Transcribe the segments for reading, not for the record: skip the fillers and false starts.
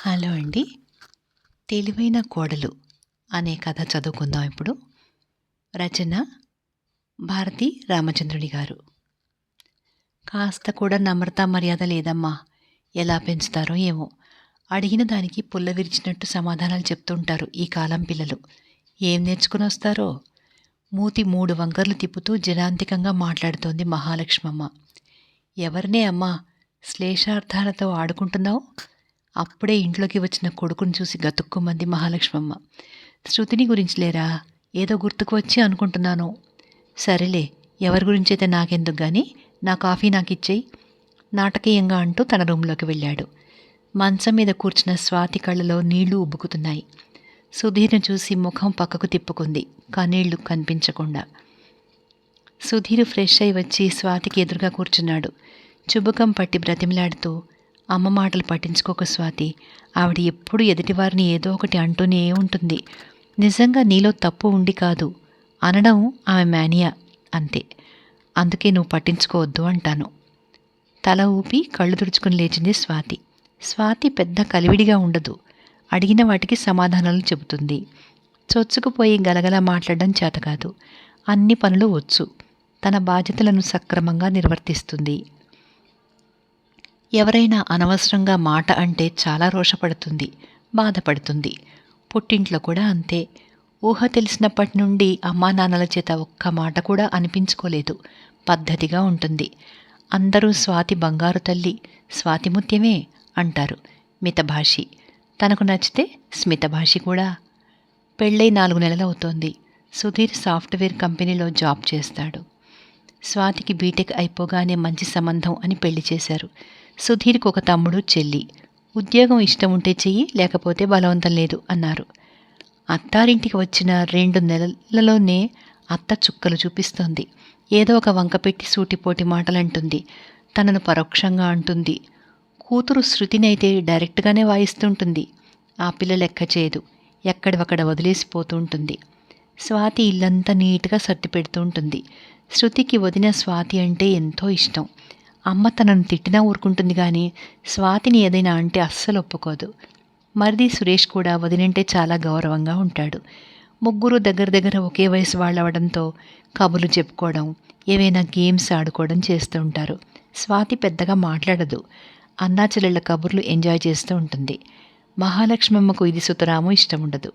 Hello అండి. 'తెలివైన కోడలు' అనే కథ చదువుకుందాం ఇప్పుడు. రచన భారతి రామచంద్రుడి గారు. కాస్త కూడా నమ్రత మర్యాద లేదమ్మా. ఎలా పెంచుతారో ఏమో! అడిగిన దానికి పుల్ల విరిచినట్టు సమాధానాలు చెప్తుంటారు ఈ కాలం పిల్లలు. ఏం నేర్చుకునొస్తారో! మూతి 3 వంకర్లు తిప్పుతూ జనాంతికంగా మాట్లాడుతోంది మహాలక్ష్మమ్మ. ఎవరినే అమ్మా శ్లేషార్థాలతో ఆడుకుంటున్నావు? అప్పుడే ఇంట్లోకి వచ్చిన కొడుకుని చూసి గతుక్కుమంది మహాలక్ష్మమ్మ. శృతిని గురించిలేరా? ఏదో గుర్తుకు వచ్చి అనుకుంటున్నాను. సరేలే, ఎవరి గురించైతే నాకెందుకు గాని, నా కాఫీ నాకిచ్చేయి నాటకీయంగా అంటూ తన రూంలోకి వెళ్ళాడు. మంచం మీద కూర్చున్న స్వాతి కళ్ళలో నీళ్లు ఉబ్బుకుతున్నాయి. సుధీర్ను చూసి ముఖం పక్కకు తిప్పుకుంది, కన్నీళ్లు కనిపించకుండా. సుధీర్ ఫ్రెష్ అయి వచ్చి స్వాతికి ఎదురుగా కూర్చున్నాడు. చుబుకం పట్టి బ్రతిమిలాడుతూ, అమ్మ మాటలు పట్టించుకోక స్వాతి, ఆవిడ ఎప్పుడు ఎదుటివారిని ఏదో ఒకటి అంటూనే ఉంటుంది. నిజంగా నీలో తప్పు ఉండి కాదు, అనడం ఆమె మేనియా అంతే. అందుకే నువ్వు పట్టించుకోవద్దు అంటాను. తల ఊపి కళ్ళు తుడుచుకుని లేచింది స్వాతి. స్వాతి పెద్ద కలివిడిగా ఉండదు. అడిగిన వాటికి సమాధానాలు చెబుతుంది. చొచ్చుకుపోయి గలగలా మాట్లాడడం చేతకాదు. అన్ని పనులు వచ్చు. తన బాధ్యతలను సక్రమంగా నిర్వర్తిస్తుంది. ఎవరైనా అనవసరంగా మాట అంటే చాలా రోషపడుతుంది, బాధపడుతుంది. పుట్టింట్లో కూడా అంతే. ఊహ తెలిసినప్పటి నుండి అమ్మా నాన్నల చేత ఒక్క మాట కూడా అనిపించుకోలేదు. పద్ధతిగా ఉంటుంది. అందరూ స్వాతి బంగారు తల్లి, స్వాతి ముత్యమే అంటారు. మితభాషి. తనకు నచ్చితే స్మితభాషి కూడా. పెళ్ళై 4 నెలలవుతోంది. సుధీర్ సాఫ్ట్వేర్ కంపెనీలో జాబ్ చేస్తాడు. స్వాతికి బీటెక్ అయిపోగానే మంచి సంబంధం అని పెళ్లి చేశారు. సుధీర్కి ఒక తమ్ముడు, చెల్లి. ఉద్యోగం ఇష్టం ఉంటే చెయ్యి, లేకపోతే బలవంతం లేదు అన్నారు. అత్తారింటికి వచ్చిన 2 నెలలలోనే అత్త చుక్కలు చూపిస్తోంది. ఏదో ఒక వంక పెట్టి సూటిపోటి మాటలంటుంది. తనను పరోక్షంగా అంటుంది. కూతురు శృతినైతే డైరెక్ట్గానే వాయిస్తుంటుంది. ఆ పిల్ల లెక్క చేయదు. ఎక్కడివక్కడ వదిలేసిపోతూ ఉంటుంది. స్వాతి ఇల్లంతా నీట్గా సర్ది పెడుతూ ఉంటుంది. శృతికి వదిన స్వాతి అంటే ఎంతో ఇష్టం. అమ్మ తనను తిట్టినా ఊరుకుంటుంది కానీ స్వాతిని ఏదైనా అంటే అస్సలు ఒప్పుకోదు. మరిది సురేష్ కూడా వదినంటే చాలా గౌరవంగా ఉంటాడు. ముగ్గురు దగ్గర దగ్గర ఒకే వయసు వాళ్ళవడంతో కబుర్లు చెప్పుకోవడం, ఏవైనా గేమ్స్ ఆడుకోవడం చేస్తూ ఉంటారు. స్వాతి పెద్దగా మాట్లాడదు. అన్నాచెల్లెళ్ళ కబుర్లు ఎంజాయ్ చేస్తూ ఉంటుంది. మహాలక్ష్మమ్మకు ఇది సుతరాము ఇష్టం ఉండదు.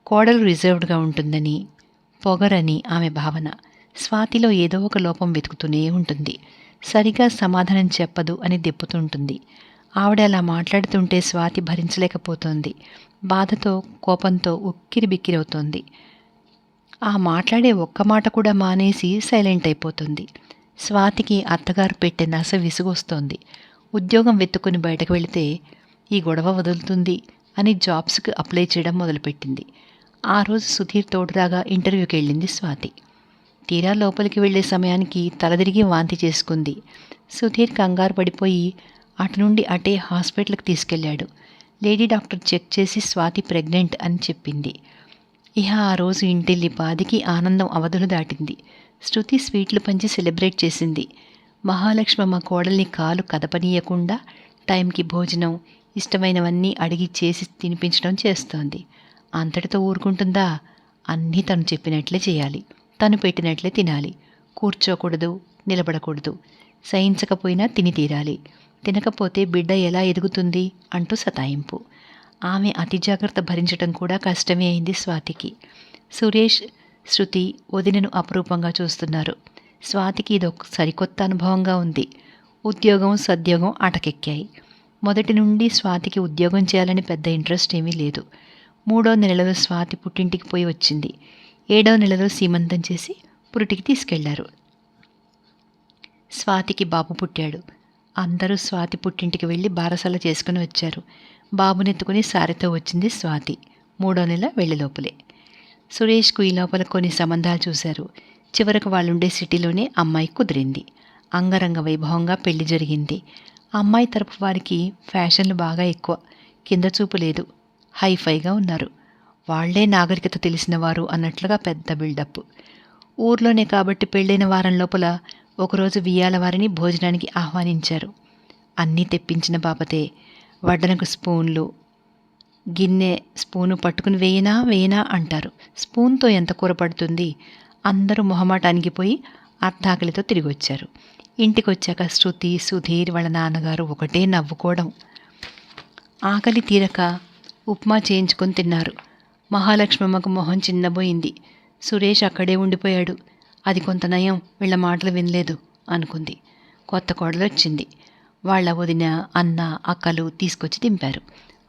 కోడలు రిజర్వ్డ్గా ఉంటుందని, పొగరని ఆమె భావన. స్వాతిలో ఏదో ఒక లోపం వెతుకుతూనే ఉంటుంది. సరిగా సమాధానం చెప్పదు అని దెప్పుతుంటుంది. ఆవిడ అలా మాట్లాడుతుంటే స్వాతి భరించలేకపోతోంది. బాధతో, కోపంతో ఉక్కిరి బిక్కిరవుతోంది. ఆ మాట్లాడే ఒక్క మాట కూడా మానేసి సైలెంట్ అయిపోతుంది. స్వాతికి అత్తగారు పెట్టే నస విసుగొస్తోంది. ఉద్యోగం వెతుక్కుని బయటకు వెళితే ఈ గొడవ వదులుతుంది అని జాబ్స్కి అప్లై చేయడం మొదలుపెట్టింది. ఆ రోజు సుధీర్ తోడురాగా ఇంటర్వ్యూకి వెళ్ళింది స్వాతి. తీరా లోపలికి వెళ్లే సమయానికి తలదిరిగి వాంతి చేసుకుంది. సుధీర్ కంగారు పడిపోయి అటు నుండి అటే హాస్పిటల్కి తీసుకెళ్లాడు. లేడీ డాక్టర్ చెక్ చేసి స్వాతి ప్రెగ్నెంట్ అని చెప్పింది. ఇహ ఆ రోజు ఇంటిల్లి పాదికి ఆనందం అవధులు దాటింది. శృతి స్వీట్లు పంచి సెలబ్రేట్ చేసింది. మహాలక్ష్మమ్మ కోడల్ని కాలు కదపనీయకుండా టైంకి భోజనం, ఇష్టమైనవన్నీ అడిగి చేసి తినిపించడం చేస్తోంది. అంతటితో ఊరుకుంటుందా? అన్నీ తను చెప్పినట్లే చేయాలి. తను పెట్టినట్లే తినాలి. కూర్చోకూడదు, నిలబడకూడదు. సహించకపోయినా తిని తీరాలి. తినకపోతే బిడ్డ ఎలా ఎదుగుతుంది అంటూ సతాయింపు. ఆమె అతి జాగ్రత్త భరించటం కూడా కష్టమే అయింది స్వాతికి. సురేష్, శృతి వదినను అపురూపంగా చూస్తున్నారు. స్వాతికి ఇదొక సరికొత్త అనుభవంగా ఉంది. ఉద్యోగం, సద్యోగం అటకెక్కాయి. మొదటి నుండి స్వాతికి ఉద్యోగం చేయాలని పెద్ద ఇంట్రెస్ట్ ఏమీ లేదు. 3వ నెలలో స్వాతి పుట్టింటికి పోయి వచ్చింది. 7వ నెలలో సీమంతం చేసి పురిటికి తీసుకెళ్లారు. స్వాతికి బాబు పుట్టాడు. అందరూ స్వాతి పుట్టింటికి వెళ్ళి బారసాల చేసుకుని వచ్చారు. బాబునెత్తుకుని సారెతో వచ్చింది స్వాతి 3వ నెల వెళ్ళేలోపలే. సురేష్కు ఈ లోపల కొన్ని సంబంధాలు చూశారు. చివరకు వాళ్ళుండే సిటీలోనే అమ్మాయి కుదిరింది. అంగరంగ వైభవంగా పెళ్లి జరిగింది. అమ్మాయి తరపు వారికి ఫ్యాషన్లు బాగా ఎక్కువ. కింద చూపు లేదు. హైఫైగా ఉన్నారు. వాళ్లే నాగరికత తెలిసిన వారు అన్నట్లుగా పెద్ద బిల్డప్. ఊర్లోనే కాబట్టి పెళ్ళైన వారం లోపల ఒకరోజు వియ్యాల వారిని భోజనానికి ఆహ్వానించారు. అన్నీ తెప్పించిన బాపతే. వడ్డనకు స్పూన్లు, గిన్నె స్పూను పట్టుకుని వేయనా అంటారు. స్పూన్తో ఎంత కూర పడుతుంది? అందరూ మొహమాటానికి పోయి అర్ధాకలితో తిరిగి వచ్చారు. ఇంటికొచ్చాక శృతి, సుధీర్ వాళ్ళ నాన్నగారు ఒకటే నవ్వుకోవడం. ఆకలి తీరక ఉప్మా చేయించుకొని తిన్నారు. మహాలక్ష్మమ్మకు మొహం చిన్నబోయింది. సురేష్ అక్కడే ఉండిపోయాడు. అది కొంత నయం, వీళ్ళ మాటలు వినలేదు అనుకుంది. కొత్త కోడలు వచ్చింది. వాళ్ళ వదిన, అన్న, అక్కలు తీసుకొచ్చి దింపారు.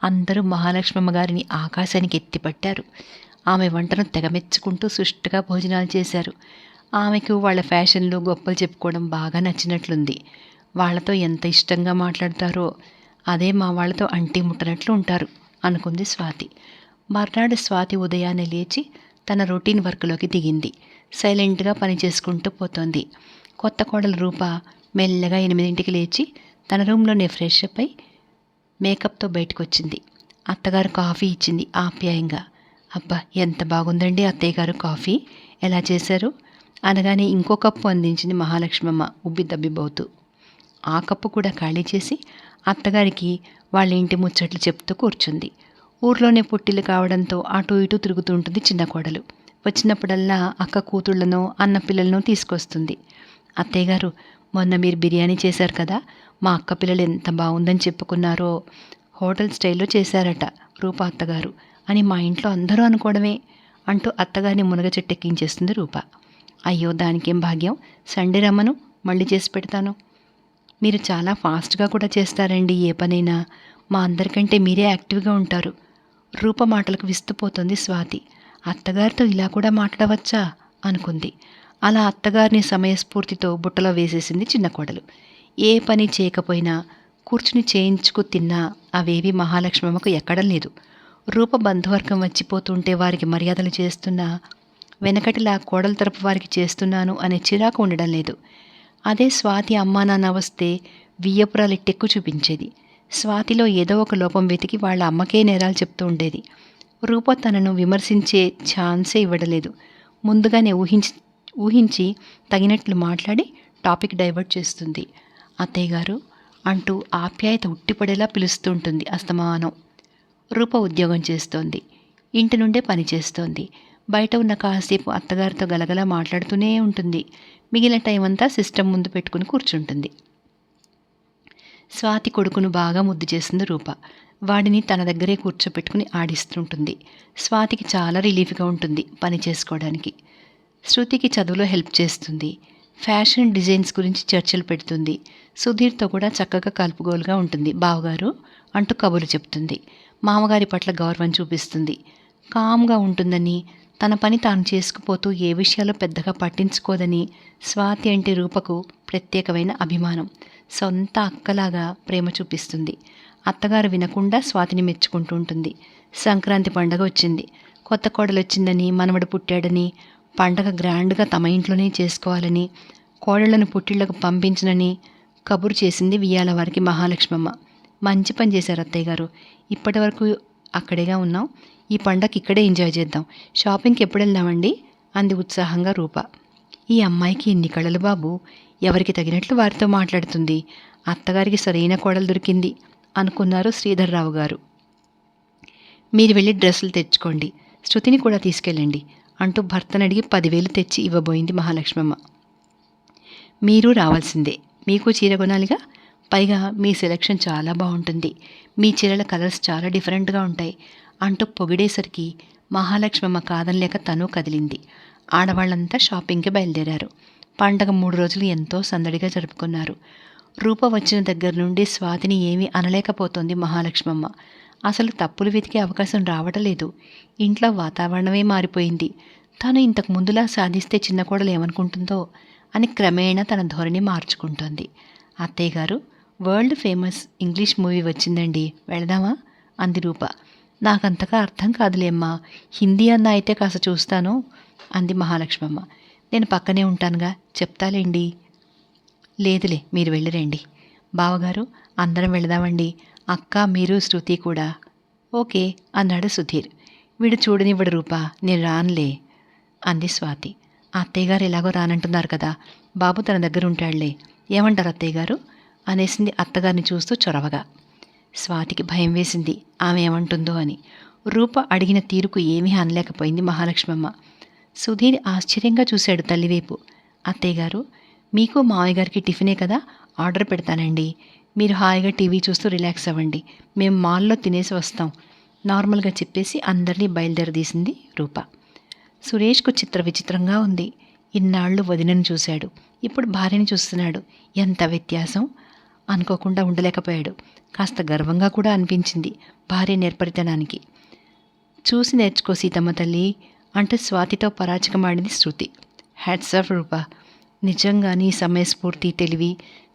అందరూ మహాలక్ష్మమ్మ గారిని ఆకాశానికి ఎత్తిపట్టారు. ఆమె వంటను తెగమెచ్చుకుంటూ సుష్టుగా భోజనాలు చేశారు. ఆమెకు వాళ్ళ ఫ్యాషన్లు, గొప్పలు చెప్పుకోవడం బాగా నచ్చినట్లుంది. వాళ్లతో ఎంత ఇష్టంగా మాట్లాడతారో, అదే మా వాళ్లతో అంటి ముట్టనట్లు ఉంటారు అనుకుంది స్వాతి. మర్నాడు స్వాతి ఉదయాన్నే లేచి తన రొటీన్ వర్క్లోకి దిగింది. సైలెంట్గా పని చేసుకుంటూ పోతోంది. కొత్త కోడలు రూప మెల్లగా 8ంటికి లేచి తన రూమ్లోనే ఫ్రెష్ అప్ అయి మేకప్తో బయటకు వచ్చింది. అత్తగారు కాఫీ ఇచ్చింది ఆప్యాయంగా. అబ్బా, ఎంత బాగుందండి అత్తయ్య గారు కాఫీ, ఎలా చేశారు అనగానే ఇంకో కప్పు అందించింది మహాలక్ష్మమ్మ ఉబ్బి దబ్బిబోతూ. ఆ కప్పు కూడా ఖాళీ చేసి అత్తగారికి వాళ్ళ ఇంటి ముచ్చట్లు చెప్తూ కూర్చుంది. ఊర్లోనే పుట్టిల్లు కావడంతో అటు ఇటు తిరుగుతుంటుంది చిన్న కోడలు. వచ్చినప్పుడల్లా అక్క కూతుళ్లనో అన్న పిల్లలనో తీసుకొస్తుంది. అత్తయ్య గారు, మొన్న మీరు బిర్యానీ చేశారు కదా, మా అక్క పిల్లలు ఎంత బాగుందని చెప్పుకున్నారో. హోటల్ స్టైల్లో చేశారట రూప అత్తగారు అని మా ఇంట్లో అందరూ అనుకోవడమే అంటూ అత్తగారిని మునగ చెట్టెక్కించేస్తుంది రూప. అయ్యో, దానికేం భాగ్యం, సండే రమ్మను, మళ్ళీ చేసి పెడతాను. మీరు చాలా ఫాస్ట్గా కూడా చేస్తారండి ఏ పనైనా. మా అందరికంటే మీరే యాక్టివ్గా ఉంటారు. రూప మాటలకు విస్తుపోతుంది స్వాతి. అత్తగారితో ఇలా కూడా మాట్లాడవచ్చా అనుకుంది. అలా అత్తగారిని సమయస్ఫూర్తితో బుట్టలో వేసేసింది చిన్న కోడలు. ఏ పని చేయకపోయినా కూర్చుని చేయించుకు తిన్నా అవేవి మహాలక్ష్మమ్మకు ఎక్కడం లేదు. రూప బంధువర్గం వచ్చిపోతుంటే వారికి మర్యాదలు చేస్తున్నా వెనకటిలా కోడల తరపు వారికి చేస్తున్నాను అనే చిరాకు ఉండడం లేదు. అదే స్వాతి అమ్మా నాన్న వస్తే వియ్యపురాలి టెక్కు చూపించేది. స్వాతిలో ఏదో ఒక లోపం వెతికి వాళ్ళ అమ్మకే నేరాలు చెప్తూ ఉండేది. రూప తనను విమర్శించే ఛాన్సే ఇవ్వడలేదు. ముందుగానే ఊహించి తగినట్లు మాట్లాడి టాపిక్ డైవర్ట్ చేస్తుంది. అత్తయ్య గారు అంటూ ఆప్యాయత ఉట్టిపడేలా పిలుస్తుంటుంది అస్తమానం. రూప ఉద్యోగం చేస్తోంది. ఇంటి నుండే పని చేస్తోంది. బయట ఉన్న కాసేపు అత్తగారితో గలగలా మాట్లాడుతూనే ఉంటుంది. మిగిలిన టైం అంతా సిస్టమ్ ముందు పెట్టుకుని కూర్చుంటుంది. స్వాతి కొడుకును బాగా ముద్దు చేస్తుంది రూప. వాడిని తన దగ్గరే కూర్చోపెట్టుకుని ఆడిస్తుంటుంది. స్వాతికి చాలా రిలీఫ్గా ఉంటుంది పని చేసుకోవడానికి. శృతికి చదువులో హెల్ప్ చేస్తుంది. ఫ్యాషన్ డిజైన్స్ గురించి చర్చలు పెడుతుంది. సుధీర్తో కూడా చక్కగా కలుపుగోలుగా ఉంటుంది. బావగారు అంటూ కబుర్లు చెప్తుంది. మామగారి పట్ల గౌరవం చూపిస్తుంది. కామ్గా ఉంటుందని, తన పని తాను చేసుకుపోతూ ఏ విషయాల్లో పెద్దగా పట్టించుకోదని స్వాతి అంటే రూపకు ప్రత్యేకమైన అభిమానం. సొంత అక్కలాగా ప్రేమ చూపిస్తుంది. అత్తగారు వినకుండా స్వాతిని మెచ్చుకుంటూ ఉంటుంది. సంక్రాంతి పండగ వచ్చింది. కొత్త కోడలు వచ్చిందని, మనవడు పుట్టాడని, పండగ గ్రాండ్గా తమ ఇంట్లోనే చేసుకోవాలని, కోడళ్లను పుట్టిళ్లకు పంపించనని కబురు చేసింది వియ్యాల వారికి మహాలక్ష్మమ్మ. మంచి పని చేశారు అత్తయ్య గారు, ఇప్పటి వరకు అక్కడేగా ఉన్నాం, ఈ పండగకి ఇక్కడే ఎంజాయ్ చేద్దాం. షాపింగ్కి ఎప్పుడు వెళ్దామండి అంది ఉత్సాహంగా రూప. ఈ అమ్మాయికి ఎన్ని కళలు బాబు, ఎవరికి తగినట్లు వారితో మాట్లాడుతుంది. అత్తగారికి సరైన కోడలు దొరికింది అనుకున్నారు శ్రీధర్రావు గారు. మీరు వెళ్ళి డ్రెస్సులు తెచ్చుకోండి, శృతిని కూడా తీసుకెళ్ళండి అంటూ భర్తను అడిగి 10,000 తెచ్చి ఇవ్వబోయింది మహాలక్ష్మమ్మ. మీరు రావాల్సిందే, మీకు చీర కొనాలిగా, పైగా మీ సెలెక్షన్ చాలా బాగుంటుంది, మీ చీరల కలర్స్ చాలా డిఫరెంట్గా ఉంటాయి అంటూ పొగిడేసరికి మహాలక్ష్మమ్మ కాదనలేక తను కదిలింది. ఆడవాళ్లంతా షాపింగ్కి బయలుదేరారు. పండగ 3 రోజులు ఎంతో సందడిగా జరుపుకున్నారు. రూప వచ్చిన దగ్గర నుండి స్వాతిని ఏమీ అనలేకపోతోంది మహాలక్ష్మమ్మ. అసలు తప్పులు వెతికే అవకాశం రావటలేదు. ఇంట్లో వాతావరణమే మారిపోయింది. తాను ఇంతకు ముందులా సాధిస్తే చిన్న కోడలు ఏమనుకుంటుందో అని క్రమేణా తన ధోరణి మార్చుకుంటోంది. అత్తయ్య గారు, వరల్డ్ ఫేమస్ ఇంగ్లీష్ మూవీ వచ్చిందండి, వెళదామా అంది రూప. నాకంతగా అర్థం కాదులేమ్మా, హిందీ అన్న అయితే కాస్త చూస్తాను అంది మహాలక్ష్మమ్మ. నేను పక్కనే ఉంటానుగా, చెప్తాలేండి. లేదులే, మీరు వెళ్ళిరండి. బావగారు, అందరం వెళదామండి, అక్క, మీరు, శృతి కూడా. ఓకే అన్నాడు సుధీర్. వీడు చూడనివ్వడు రూప, నేను రానులే అంది స్వాతి. అత్తయ్య గారు ఎలాగో రానంటున్నారు కదా, బాబు తన దగ్గర ఉంటాడులే, ఏమంటారు అత్తయ్య గారు అనేసింది అత్తగారిని చూస్తూ చొరవగా. స్వాతికి భయం వేసింది ఆమె ఏమంటుందో అని. రూప అడిగిన తీరుకు ఏమీ అనలేకపోయింది మహాలక్ష్మమ్మ. సుధీర్ ఆశ్చర్యంగా చూశాడు తల్లివైపు. అత్తయ్యగారు, మీకు మావయ్య గారికి టిఫినే కదా, ఆర్డర్ పెడతానండి. మీరు హాయిగా టీవీ చూస్తూ రిలాక్స్ అవ్వండి. మేము మాల్లో తినేసి వస్తాం నార్మల్గా చెప్పేసి అందరినీ బయలుదేరదీసింది రూప. సురేష్కు విచిత్రంగా ఉంది. ఇన్నాళ్ళు వదినను చూశాడు, ఇప్పుడు భార్యని చూస్తున్నాడు. ఎంత వ్యత్యాసం అనుకోకుండా ఉండలేకపోయాడు. కాస్త గర్వంగా కూడా అనిపించింది భార్య నేర్పరితనానికి. చూసి నేర్చుకో సీతమ్మ తల్లి అంటూ స్వాతితో పరాచకమాడింది శృతి. హ్యాట్స్ ఆఫ్ రూప, నిజంగా నీ సమయస్ఫూర్తి, తెలివి,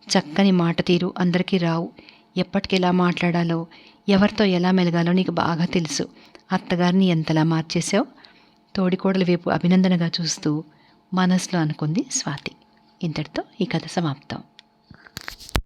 చక్కని మాట తీరు అందరికీ రావు. ఎప్పటికెలా మాట్లాడాలో, ఎవరితో ఎలా మెలగాలో నీకు బాగా తెలుసు. అత్తగారిని ఎంతలా మార్చేశావు. తోడికోడల వైపు అభినందనగా చూస్తూ మనసులో అనుకుంది స్వాతి. ఇంతటితో ఈ కథ సమాప్తం.